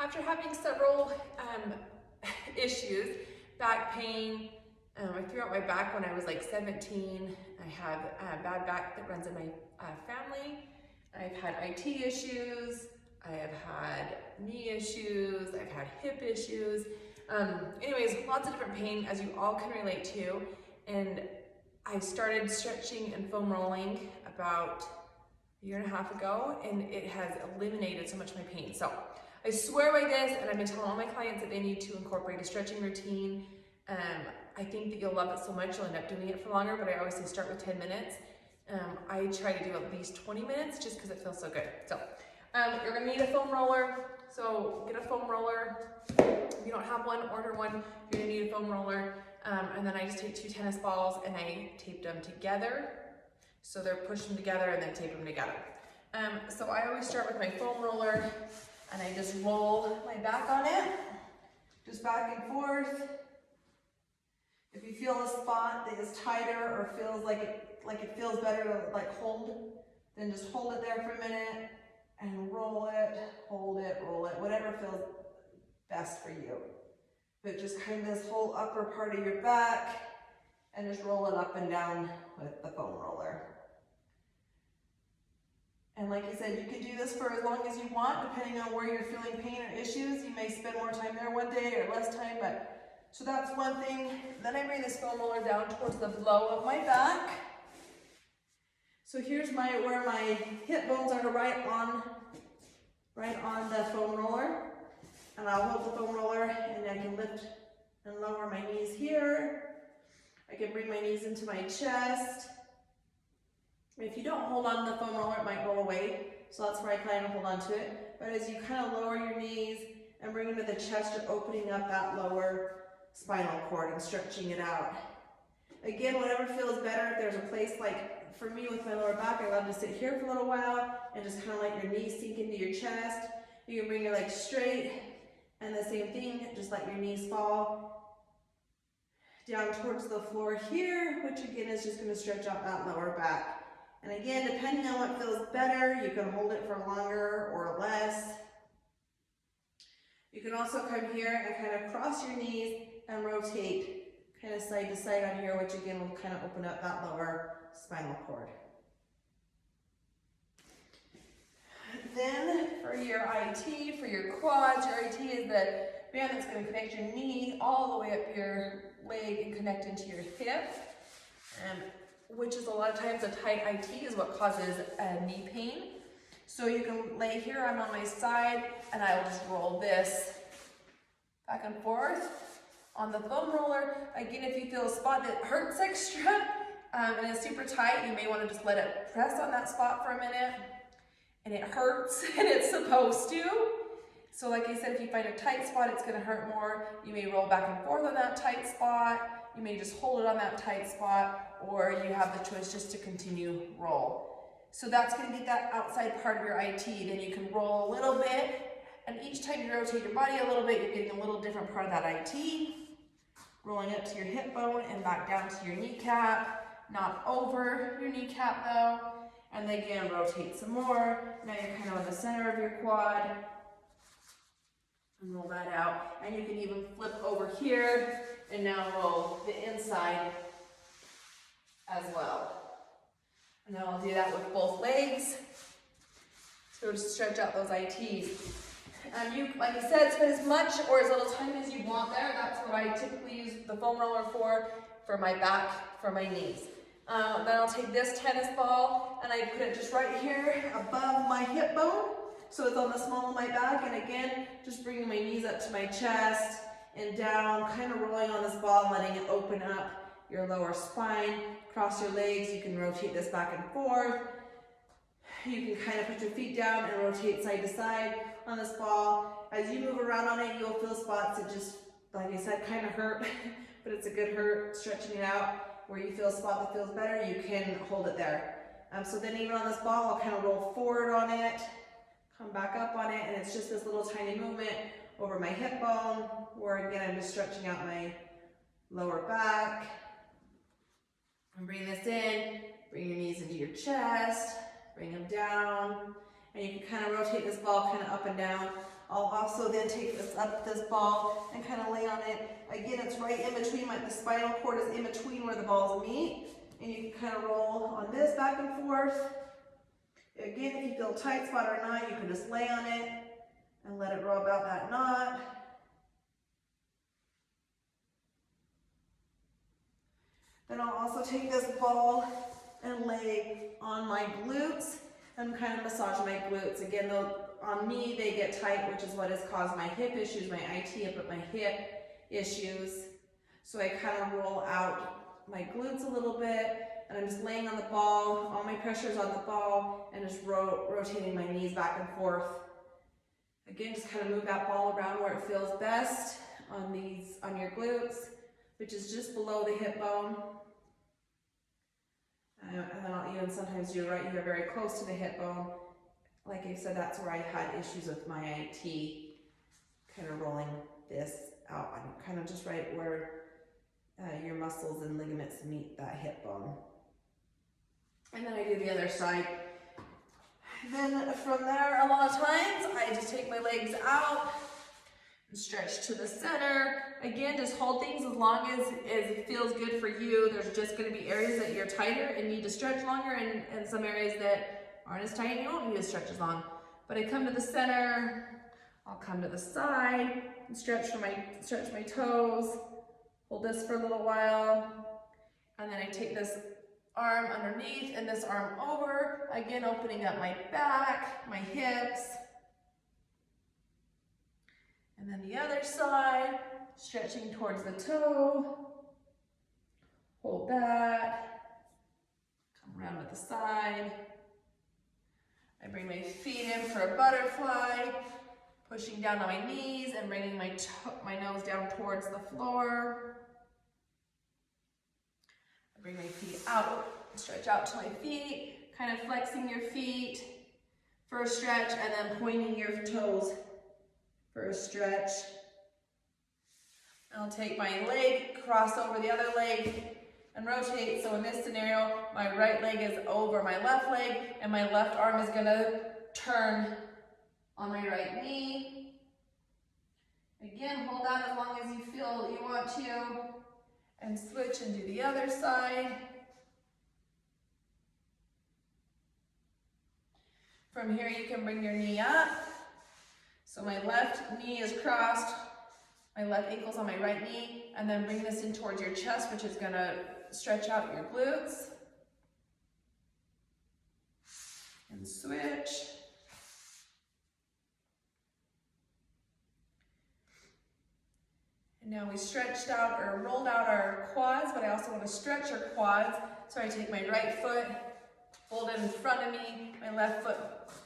After having several issues, back pain, I threw out my back when I was like 17. I have a bad back that runs in my family. I've had IT issues. I have had knee issues. I've had hip issues. Anyways, lots of different pain, as you all can relate to. And I started stretching and foam rolling about a year and a half ago, and it has eliminated so much of my pain. So I swear by this, and I've been telling all my clients that they need to incorporate a stretching routine. I think that you'll love it so much you'll end up doing it for longer, but I always say start with 10 minutes. I try to do at least 20 minutes just because it feels so good. So you're gonna need a foam roller. So get a foam roller. If you don't have one, order one. You're gonna need a foam roller. And then I just take 2 tennis balls and I tape them together. So they're pushed them together and then tape them together. So I always start with my foam roller and I just roll my back on it, just back and forth. If you feel a spot that is tighter or feels like it feels better to like hold, then just hold it there for a minute and roll it, hold it, roll it, whatever feels best for you. But just kind of this whole upper part of your back and just roll it up and down with the foam roller. And like I said, you can do this for as long as you want, depending on where you're feeling pain or issues. You may spend more time there one day or less time, so that's one thing. Then I bring this foam roller down towards the flow of my back. So here's where my hip bones are right on the foam roller. And I'll hold the foam roller and I can lift and lower my knees here. I can bring my knees into my chest. If you don't hold on to the foam roller, it might roll away. So that's where I kind of hold on to it. But as you kind of lower your knees and bring them to the chest, you're opening up that lower spinal cord and stretching it out. Again, whatever feels better. If there's a place like, for me with my lower back, I love to sit here for a little while and just kind of let your knees sink into your chest. You can bring your legs straight and the same thing, just let your knees fall down towards the floor here, which again is just going to stretch out that lower back. And again, depending on what feels better, you can hold it for longer or less. You can also come here and kind of cross your knees and rotate kind of side to side on here, which again will kind of open up that lower spinal cord. Then for your IT, for your quads, your IT is the band that's going to connect your knee all the way up your leg and connect into your hip, which is a lot of times a tight IT is what causes knee pain. So you can lay here, I'm on my side, and I will just roll this back and forth on the foam roller. Again, if you feel a spot that hurts extra and is super tight, you may want to just let it press on that spot for a minute. And it hurts, and it's supposed to. So like I said, if you find a tight spot, it's gonna hurt more. You may roll back and forth on that tight spot. You may just hold it on that tight spot, or you have the choice just to continue roll. So that's gonna be that outside part of your IT. Then you can roll a little bit, and each time you rotate your body a little bit, you're getting a little different part of that IT. Rolling up to your hip bone and back down to your kneecap. Not over your kneecap though. And then again, rotate some more. Now you're kind of on the center of your quad. And roll that out. And you can even flip over here and now roll the inside as well. And then I'll do that with both legs. So just stretch out those ITs. You, like I said, spend as much or as little time as you want there. That's what I typically use the foam roller for my back, for my knees. Then I'll take this tennis ball and I put it just right here above my hip bone. So it's on the small of my back. And again, just bringing my knees up to my chest and down, kind of rolling on this ball, letting it open up your lower spine. Cross your legs. You can rotate this back and forth. You can kind of put your feet down and rotate side to side on this ball. As you move around on it, you'll feel spots that just, like I said, kind of hurt, but it's a good hurt, stretching it out. Where you feel a spot that feels better, you can hold it there. So then even on this ball, I'll kind of roll forward on it, come back up on it, and it's just this little tiny movement over my hip bone, where again, I'm just stretching out my lower back. And bring this in, bring your knees into your chest, bring them down, and you can kind of rotate this ball kind of up and down I'll also then take this ball and kind of lay on it. Again, it's right in between, the spinal cord is in between where the balls meet. And you can kind of roll on this back and forth. Again, if you feel a tight spot or not, you can just lay on it and let it rub out that knot. Then I'll also take this ball and lay on my glutes and kind of massage my glutes. Again, on me, they get tight, which is what has caused my hip issues, my IT, but my hip issues. So I kind of roll out my glutes a little bit, and I'm just laying on the ball, all my pressure's on the ball, and just rotating my knees back and forth. Again, just kind of move that ball around where it feels best on your glutes, which is just below the hip bone. And then I'll even sometimes do right here, very close to the hip bone. Like I said, that's where I had issues with my IT, kind of rolling this out. I'm kind of just right where your muscles and ligaments meet that hip bone. And then I do the other side. Then from there, a lot of times, I just take my legs out and stretch to the center. Again, just hold things as long as it feels good for you. There's just going to be areas that you're tighter and need to stretch longer, and some areas that aren't as tight and you don't need to stretch as long. But I come to the center, I'll come to the side and stretch my toes. Hold this for a little while, and then I take this arm underneath and this arm over, again opening up my back, my hips. And then the other side, stretching towards the toe. Hold that. Come around to the side. I bring my feet in for a butterfly, pushing down on my knees and bringing my nose down towards the floor. Bring my feet out, stretch out to my feet, kind of flexing your feet for a stretch, and then pointing your toes for a stretch. I'll take my leg, cross over the other leg, and rotate. So in this scenario, my right leg is over my left leg, and my left arm is going to turn on my right knee. Again, hold that as long as you feel you want to. And switch and do the other side. From here, you can bring your knee up. So my left knee is crossed, my left ankle's on my right knee, and then bring this in towards your chest, which is gonna stretch out your glutes. And switch. And now we stretched out or rolled out our quads, but I also want to stretch our quads. So I take my right foot, fold it in front of me, my left foot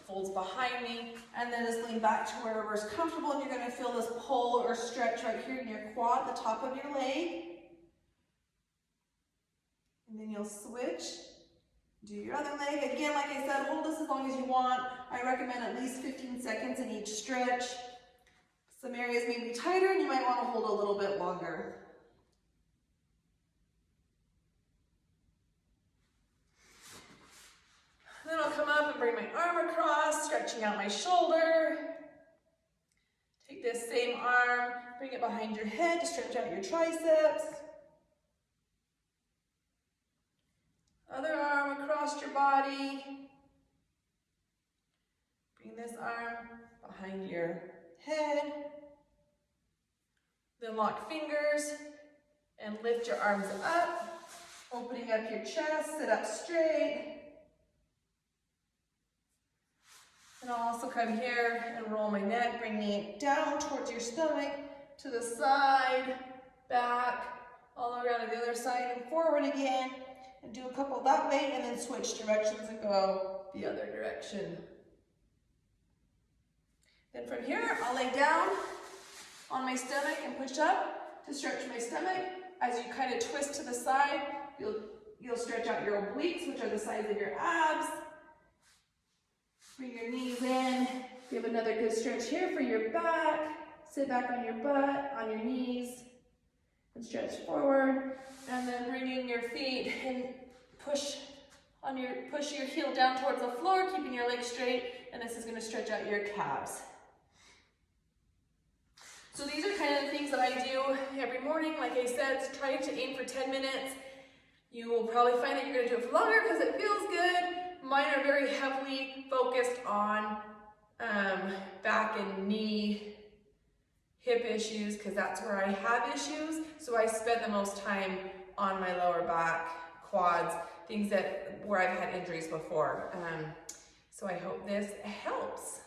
folds behind me, and then just lean back to wherever's comfortable, and you're going to feel this pull or stretch right here in your quad, the top of your leg. And then you'll switch, do your other leg. Again, like I said, hold this as long as you want. I recommend at least 15 seconds in each stretch. Some areas may be tighter and you might want to hold a little bit longer. Then I'll come up and bring my arm across, stretching out my shoulder. Take this same arm, bring it behind your head to stretch out your triceps. Other arm across your body. Bring this arm behind your head. Then lock fingers and lift your arms up, opening up your chest, sit up straight. And I'll also come here and roll my neck, bringing it down towards your stomach, to the side, back, all around to the other side and forward again. And do a couple that way and then switch directions and go the other direction. Then from here, I'll lay down on my stomach and push up to stretch my stomach. As you kind of twist to the side, you'll stretch out your obliques, which are the sides of your abs. Bring your knees in. Give another good stretch here for your back. Sit back on your butt, on your knees, and stretch forward. And then bringing your feet and push your heel down towards the floor, keeping your legs straight. And this is going to stretch out your calves. So these are kind of the things that I do every morning. Like I said, try to aim for 10 minutes. You will probably find that you're gonna do it for longer because it feels good. Mine are very heavily focused on back and knee, hip issues, because that's where I have issues. So I spend the most time on my lower back, quads, things that where I've had injuries before. So I hope this helps.